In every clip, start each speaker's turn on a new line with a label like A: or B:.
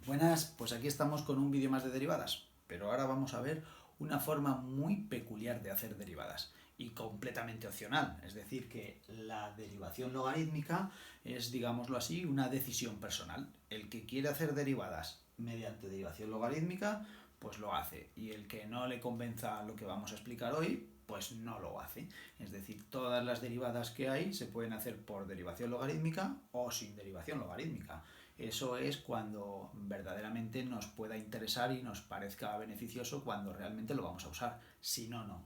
A: Buenas, pues aquí estamos con un vídeo más de derivadas, pero ahora vamos a ver una forma muy peculiar de hacer derivadas y completamente opcional, es decir, que la derivación logarítmica es, digámoslo así, una decisión personal. El que quiere hacer derivadas mediante derivación logarítmica, pues lo hace, y el que no le convenza lo que vamos a explicar hoy, pues no lo hace. Es decir, todas las derivadas que hay se pueden hacer por derivación logarítmica o sin derivación logarítmica. Eso es cuando verdaderamente nos pueda interesar y nos parezca beneficioso, cuando realmente lo vamos a usar. Si no, no.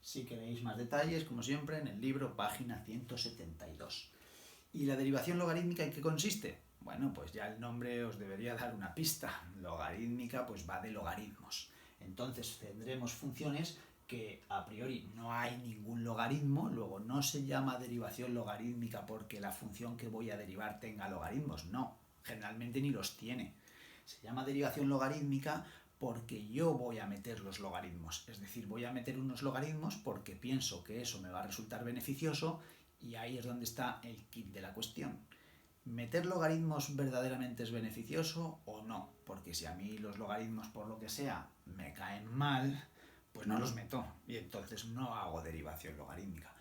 A: Si queréis más detalles, como siempre, en el libro, página 172. ¿Y la derivación logarítmica en qué consiste? Bueno, pues ya el nombre os debería dar una pista. Logarítmica pues va de logaritmos. Entonces tendremos funciones que a priori no hay ningún logaritmo, luego no se llama derivación logarítmica porque la función que voy a derivar tenga logaritmos, no, generalmente ni los tiene. Se llama derivación logarítmica porque yo voy a meter los logaritmos, es decir, voy a meter unos logaritmos porque pienso que eso me va a resultar beneficioso, y ahí es donde está el kit de la cuestión. ¿Meter logaritmos verdaderamente es beneficioso o no? Porque si a mí los logaritmos, por lo que sea, me caen mal, pues no los meto y entonces no hago derivación logarítmica.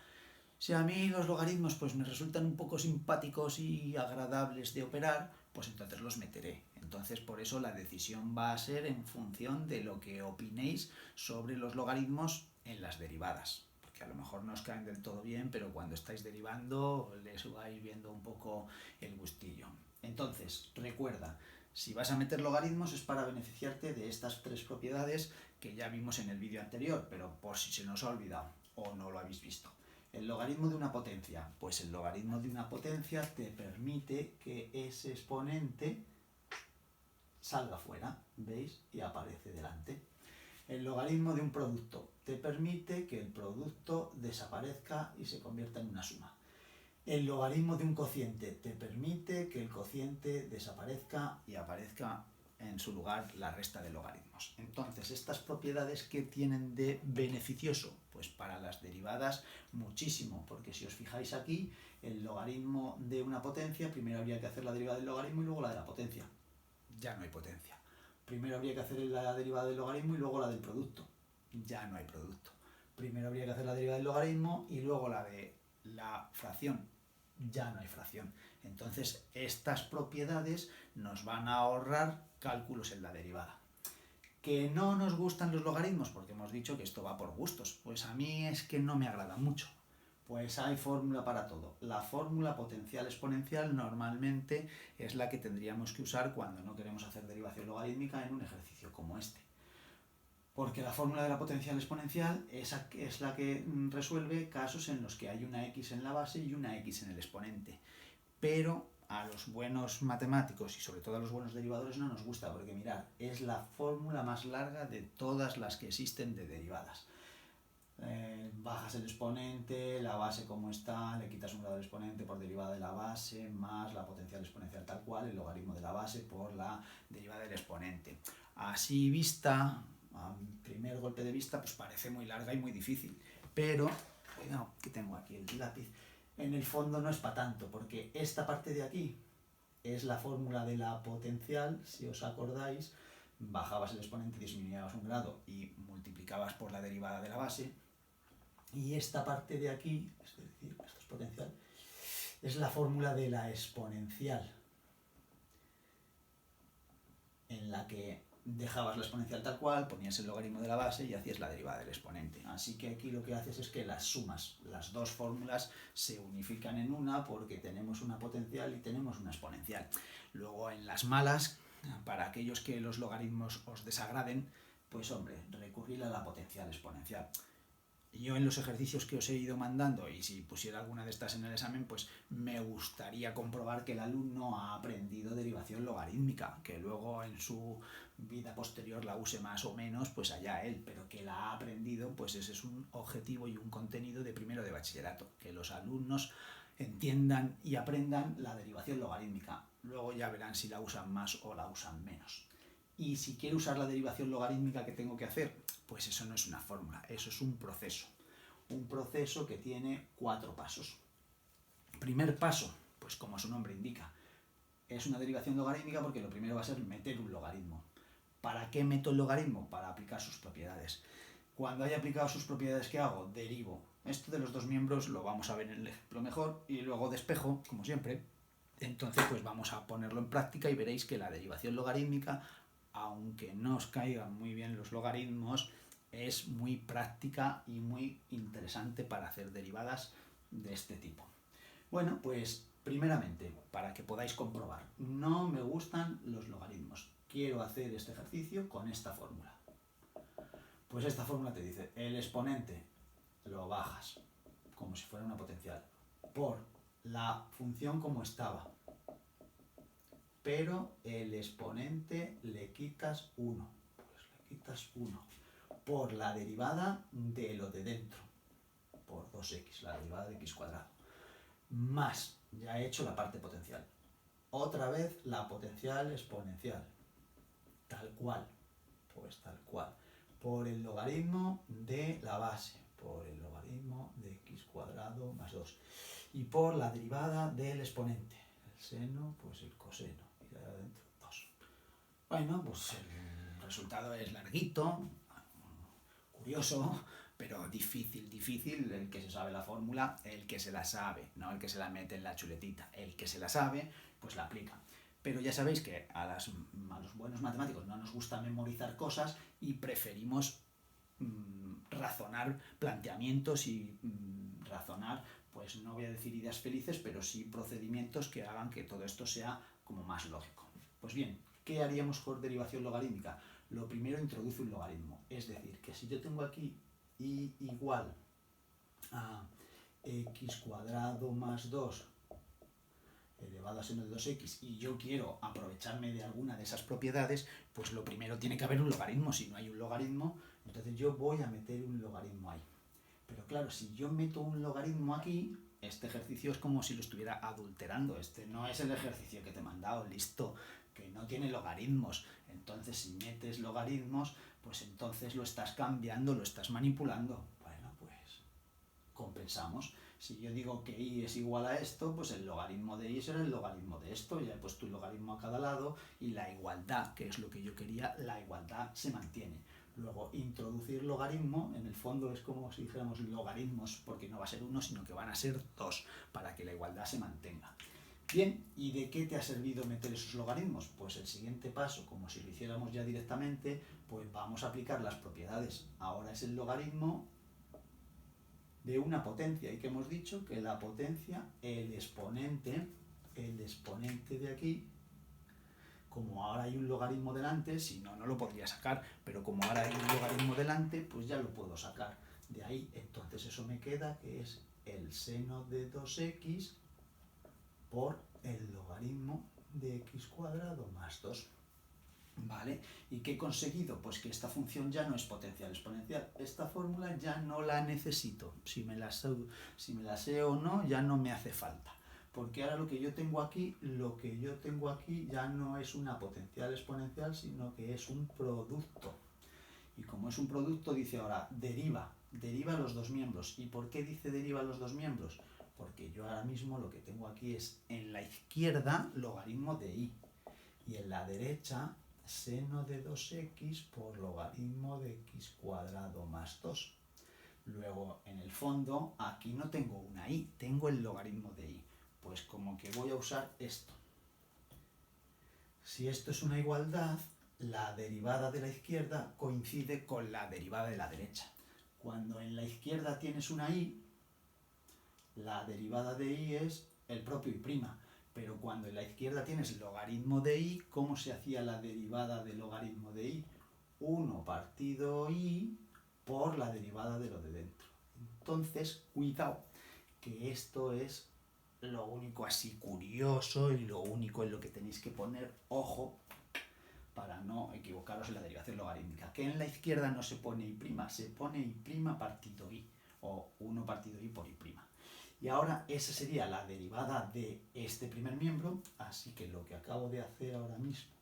A: Si a mí los logaritmos pues me resultan un poco simpáticos y agradables de operar, pues entonces los meteré. Entonces por eso la decisión va a ser en función de lo que opinéis sobre los logaritmos en las derivadas. Porque a lo mejor no os caen del todo bien, pero cuando estáis derivando les va a ir viendo un poco el gustillo. Entonces, recuerda, si vas a meter logaritmos es para beneficiarte de estas tres propiedades que ya vimos en el vídeo anterior, pero por si se nos ha olvidado o no lo habéis visto. El logaritmo de una potencia. Pues el logaritmo de una potencia te permite que ese exponente salga fuera, ¿veis? Y aparece delante. El logaritmo de un producto te permite que el producto desaparezca y se convierta en una suma. El logaritmo de un cociente te permite que el cociente desaparezca y aparezca en su lugar la resta de logaritmos. Entonces, ¿estas propiedades qué tienen de beneficioso? Pues para las derivadas muchísimo, porque si os fijáis aquí, el logaritmo de una potencia, primero habría que hacer la derivada del logaritmo y luego la de la potencia. Ya no hay potencia. Primero habría que hacer la derivada del logaritmo y luego la del producto. Ya no hay producto. Primero habría que hacer la derivada del logaritmo y luego la de la fracción. Ya no hay fracción. Entonces, estas propiedades nos van a ahorrar cálculos en la derivada. ¿Que no nos gustan los logaritmos? Porque hemos dicho que esto va por gustos. Pues a mí es que no me agrada mucho. Pues hay fórmula para todo. La fórmula potencial exponencial normalmente es la que tendríamos que usar cuando no queremos hacer derivación logarítmica en un ejercicio como este. Porque la fórmula de la potencial exponencial es la que resuelve casos en los que hay una x en la base y una x en el exponente. Pero a los buenos matemáticos y sobre todo a los buenos derivadores no nos gusta, porque mirad, es la fórmula más larga de todas las que existen de derivadas. Bajas el exponente, la base como está, le quitas un grado del exponente por derivada de la base, más la potencial exponencial tal cual, el logaritmo de la base por la derivada del exponente. Así vista, a primer golpe de vista, pues parece muy larga y muy difícil, pero, cuidado, que tengo aquí el lápiz, en el fondo no es para tanto, porque esta parte de aquí es la fórmula de la potencial, si os acordáis, bajabas el exponente, disminuías un grado y multiplicabas por la derivada de la base. Y esta parte de aquí, es decir, esto es potencial, es la fórmula de la exponencial, en la que dejabas la exponencial tal cual, ponías el logaritmo de la base y hacías la derivada del exponente. Así que aquí lo que haces es que las sumas, las dos fórmulas se unifican en una porque tenemos una potencial y tenemos una exponencial. Luego en las malas, para aquellos que los logaritmos os desagraden, pues hombre, recurrir a la potencial exponencial. Yo en los ejercicios que os he ido mandando, y si pusiera alguna de estas en el examen, pues me gustaría comprobar que el alumno ha aprendido derivación logarítmica, que luego en su vida posterior la use más o menos, pues allá él, pero que la ha aprendido, pues ese es un objetivo y un contenido de primero de bachillerato, que los alumnos entiendan y aprendan la derivación logarítmica. Luego ya verán si la usan más o la usan menos. Y si quiero usar la derivación logarítmica, ¿qué tengo que hacer? Pues eso no es una fórmula, eso es un proceso. Un proceso que tiene 4 pasos. Primer paso, pues como su nombre indica, es una derivación logarítmica porque lo primero va a ser meter un logaritmo. ¿Para qué meto el logaritmo? Para aplicar sus propiedades. Cuando haya aplicado sus propiedades, ¿qué hago? Derivo. Esto de los dos miembros lo vamos a ver en el ejemplo mejor y luego despejo, como siempre. Entonces, pues vamos a ponerlo en práctica y veréis que la derivación logarítmica, aunque no os caigan muy bien los logaritmos, es muy práctica y muy interesante para hacer derivadas de este tipo. Bueno, pues primeramente, para que podáis comprobar, no me gustan los logaritmos. Quiero hacer este ejercicio con esta fórmula. Pues esta fórmula te dice, el exponente lo bajas, como si fuera una potencial, por la función como estaba, pero el exponente le quitas 1, pues le quitas 1, por la derivada de lo de dentro, por 2x, la derivada de x cuadrado, más, ya he hecho la parte potencial, otra vez la potencial exponencial, tal cual, pues tal cual, por el logaritmo de la base, por el logaritmo de x cuadrado más 2, y por la derivada del exponente, el seno, pues el coseno, y de adentro 2. Bueno, pues el resultado es larguito, curioso, pero difícil, el que se sabe la fórmula, el que se la sabe, no el que se la mete en la chuletita, el que se la sabe, pues la aplica. Pero ya sabéis que a los buenos matemáticos no nos gusta memorizar cosas y preferimos razonar planteamientos y razonar, pues no voy a decir ideas felices, pero sí procedimientos que hagan que todo esto sea como más lógico. Pues bien, ¿qué haríamos por derivación logarítmica? Lo primero, introduce un logaritmo. Es decir, que si yo tengo aquí y igual a x cuadrado más 2 elevado a seno de 2x y yo quiero aprovecharme de alguna de esas propiedades, pues lo primero tiene que haber un logaritmo. Si no hay un logaritmo, entonces yo voy a meter un logaritmo ahí. Pero claro, si yo meto un logaritmo aquí, este ejercicio es como si lo estuviera adulterando. Este no es el ejercicio que te he mandado, listo, que no tiene logaritmos. Entonces, si metes logaritmos, pues entonces lo estás cambiando, lo estás manipulando. Bueno, pues compensamos. Si yo digo que y es igual a esto, pues el logaritmo de y será el logaritmo de esto. Ya he puesto un logaritmo a cada lado y la igualdad, que es lo que yo quería, la igualdad se mantiene. Luego, introducir logaritmo, en el fondo es como si dijéramos logaritmos, porque no va a ser uno, sino que van a ser 2, para que la igualdad se mantenga. Bien, ¿y de qué te ha servido meter esos logaritmos? Pues el siguiente paso, como si lo hiciéramos ya directamente, pues vamos a aplicar las propiedades. Ahora es el logaritmo de una potencia, y que hemos dicho que la potencia, el exponente de aquí, como ahora hay un logaritmo delante, si no, no lo podría sacar, pero como ahora hay un logaritmo delante, pues ya lo puedo sacar de ahí. Entonces eso me queda que es el seno de 2x por el logaritmo de x cuadrado más 2. ¿Vale? ¿Y qué he conseguido? Pues que esta función ya no es potencial exponencial. Esta fórmula ya no la necesito. Si me la sé o no, ya no me hace falta. Porque ahora lo que yo tengo aquí ya no es una potencial exponencial, sino que es un producto. Y como es un producto, dice ahora, deriva los dos miembros. ¿Y por qué dice deriva los dos miembros? Porque yo ahora mismo lo que tengo aquí es en la izquierda logaritmo de y. Y en la derecha seno de 2x por logaritmo de x cuadrado más 2. Luego, en el fondo, aquí no tengo una y, tengo el logaritmo de y. Pues como que voy a usar esto. Si esto es una igualdad, la derivada de la izquierda coincide con la derivada de la derecha. Cuando en la izquierda tienes una y, la derivada de y es el propio y'. Pero cuando en la izquierda tienes logaritmo de y, ¿cómo se hacía la derivada del logaritmo de y? 1 partido y por la derivada de lo de dentro. Entonces, cuidado, que esto es lo único así curioso y lo único en lo que tenéis que poner ojo para no equivocaros en la derivación logarítmica. Que en la izquierda no se pone y', se pone y' partido y, o 1 partido y por y'. Y ahora esa sería la derivada de este primer miembro, así que lo que acabo de hacer ahora mismo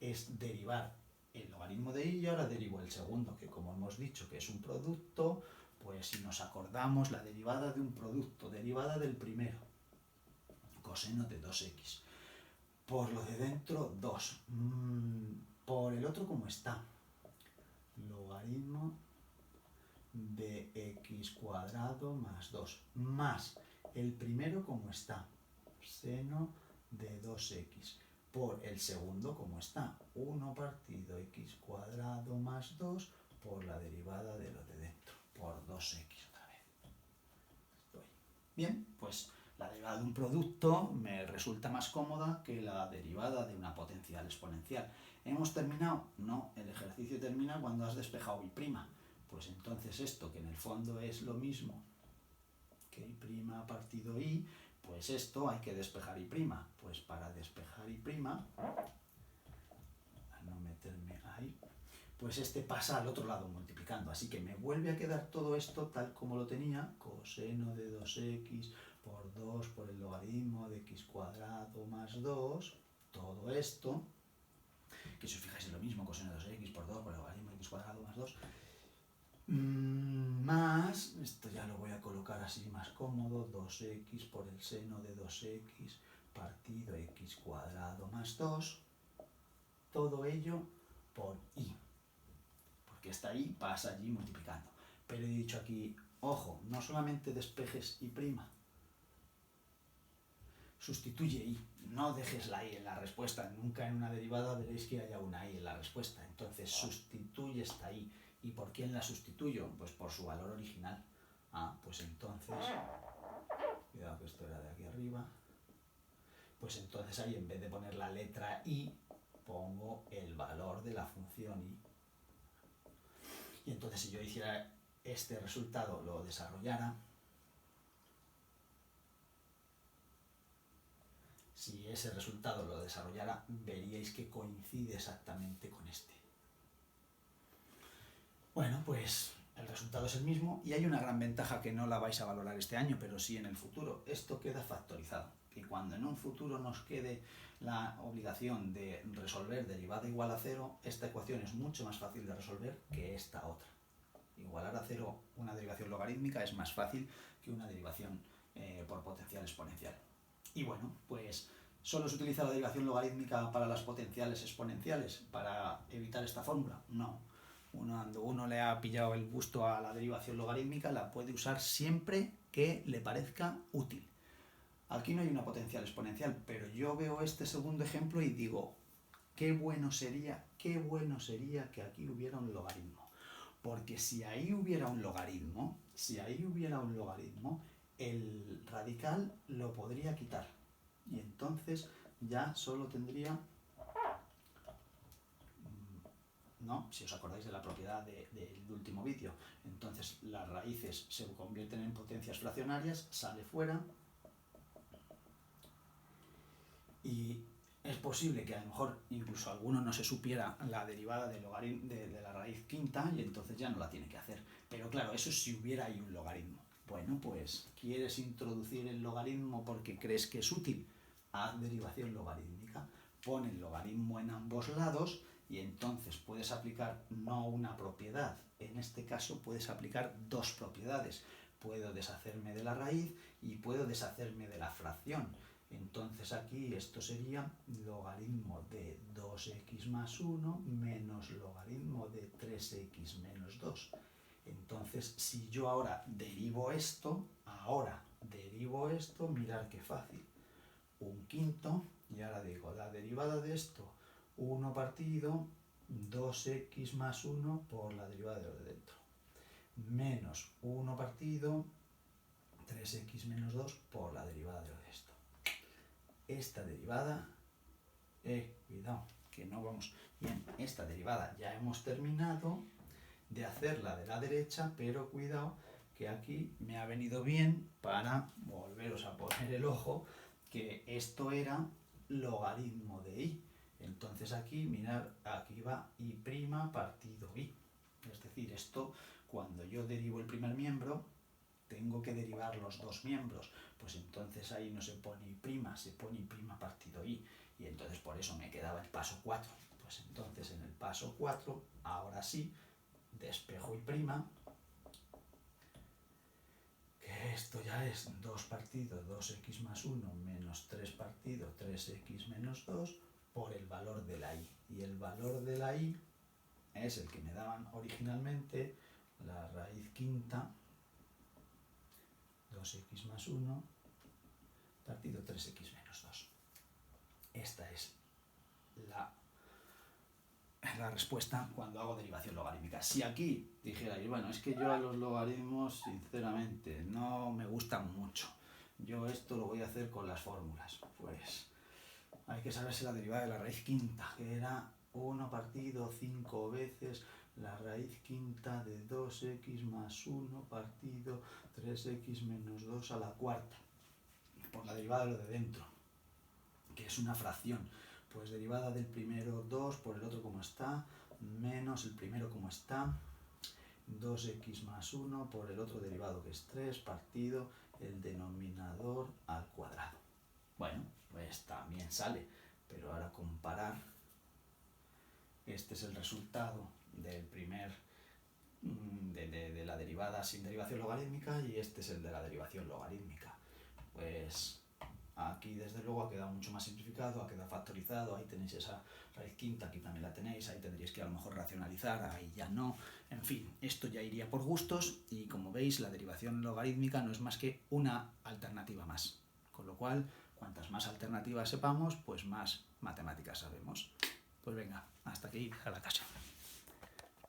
A: es derivar el logaritmo de y, y ahora derivo el segundo, que como hemos dicho que es un producto, pues si nos acordamos la derivada de un producto, derivada del primero, coseno de 2x. por lo de dentro 2. Por el otro, ¿cómo está? Logaritmo de x cuadrado más 2. Más el primero, ¿cómo está? Seno de 2x. Por el segundo, ¿cómo está? 1 partido x cuadrado más 2 por la derivada de lo de dentro. Por 2x otra vez. Bien, pues la derivada de un producto me resulta más cómoda que la derivada de una potencial exponencial. ¿Hemos terminado? No, el ejercicio termina cuando has despejado y'. Pues entonces esto, que en el fondo es lo mismo que y' partido y, pues esto hay que despejar y'. Pues para despejar y', a no meterme ahí, pues este pasa al otro lado multiplicando. Así que me vuelve a quedar todo esto tal como lo tenía, coseno de 2x por 2 por el logaritmo de x cuadrado más 2, todo esto, que si os fijáis es lo mismo, coseno de 2x por 2 por el logaritmo de x cuadrado más 2, más, esto ya lo voy a colocar así más cómodo, 2x por el seno de 2x partido x cuadrado más 2, todo ello por y. Porque está ahí, pasa allí multiplicando. Pero he dicho aquí, ojo, no solamente despejes y', sustituye y, no dejes la y en la respuesta. Nunca en una derivada veréis que haya una y en la respuesta. Entonces sustituye esta y. ¿Y por quién la sustituyo? Pues por su valor original. Pues entonces, cuidado que esto era de aquí arriba, pues entonces ahí en vez de poner la letra i, pongo el valor de la función y. Y entonces si yo hiciera este resultado, lo desarrollara, si ese resultado lo desarrollara, veríais que coincide exactamente con este. Bueno, pues el resultado es el mismo y hay una gran ventaja que no la vais a valorar este año, pero sí en el futuro. Esto queda factorizado. Y cuando en un futuro nos quede la obligación de resolver derivada igual a 0, esta ecuación es mucho más fácil de resolver que esta otra. Igualar a 0 una derivación logarítmica es más fácil que una derivación por potencial exponencial. Y bueno, pues ¿solo se utiliza la derivación logarítmica para las potenciales exponenciales para evitar esta fórmula? No. Cuando uno le ha pillado el gusto a la derivación logarítmica, la puede usar siempre que le parezca útil. Aquí no hay una potencial exponencial, pero yo veo este segundo ejemplo y digo, qué bueno sería que aquí hubiera un logaritmo. Porque si ahí hubiera un logaritmo, el radical lo podría quitar. Y entonces ya solo tendría, ¿no? Si os acordáis de la propiedad del último vídeo, entonces las raíces se convierten en potencias fraccionarias, sale fuera, y es posible que a lo mejor incluso alguno no se supiera la derivada de la raíz quinta y entonces ya no la tiene que hacer. Pero claro, eso si hubiera ahí un logaritmo. Bueno, pues ¿quieres introducir el logaritmo porque crees que es útil? Haz derivación logarítmica. Pon el logaritmo en ambos lados y entonces puedes aplicar no una propiedad. En este caso puedes aplicar dos propiedades. Puedo deshacerme de la raíz y puedo deshacerme de la fracción. Entonces aquí esto sería logaritmo de 2x más 1 menos logaritmo de 3x menos 2. Entonces, si yo ahora derivo esto, mirad qué fácil. Un quinto, y ahora digo, la derivada de esto, 1 partido 2x más 1 por la derivada de lo de dentro, menos 1 partido 3x menos 2 por la derivada de lo de esto. Esta derivada, cuidado, que no vamos bien, esta derivada ya hemos terminado de hacerla de la derecha, pero cuidado que aquí me ha venido bien para volveros a poner el ojo que esto era logaritmo de y. Entonces aquí, mirad, aquí va y' partido y. Es decir, esto cuando yo derivo el primer miembro, tengo que derivar los dos miembros, pues entonces ahí no se pone y', se pone y' partido y. Y entonces por eso me quedaba el paso 4. Pues entonces en el paso 4, ahora sí, despejo y', que Esto ya es 2 partido 2x más 1 menos 3 partido 3x menos 2 por el valor de la y. Y el valor de la y es el que me daban originalmente, la raíz quinta, 2x más 1 partido 3x menos 2. Esta es la respuesta cuando hago derivación logarítmica. Si aquí dijerais, bueno, es que yo a los logaritmos, sinceramente, no me gustan mucho. Yo esto lo voy a hacer con las fórmulas. Pues hay que saberse la derivada de la raíz quinta, que era 1 partido 5 veces la raíz quinta de 2x más 1 partido 3x menos 2 a la cuarta. Por la derivada de lo de dentro, que es una fracción. Pues derivada del primero 2 por el otro como está, menos el primero como está, 2x más 1 por el otro derivado que es 3 partido el denominador al cuadrado. Bueno, pues también sale, pero ahora comparar, este es el resultado del primer, de la derivada sin derivación logarítmica y este es el de la derivación logarítmica. Pues aquí desde luego ha quedado mucho más simplificado, ha quedado factorizado, ahí tenéis esa raíz quinta, aquí también la tenéis, ahí tendríais que a lo mejor racionalizar, ahí ya no. En fin, esto ya iría por gustos y como veis la derivación logarítmica no es más que una alternativa más. Con lo cual, cuantas más alternativas sepamos, pues más matemáticas sabemos. Pues venga, hasta aquí a la casa.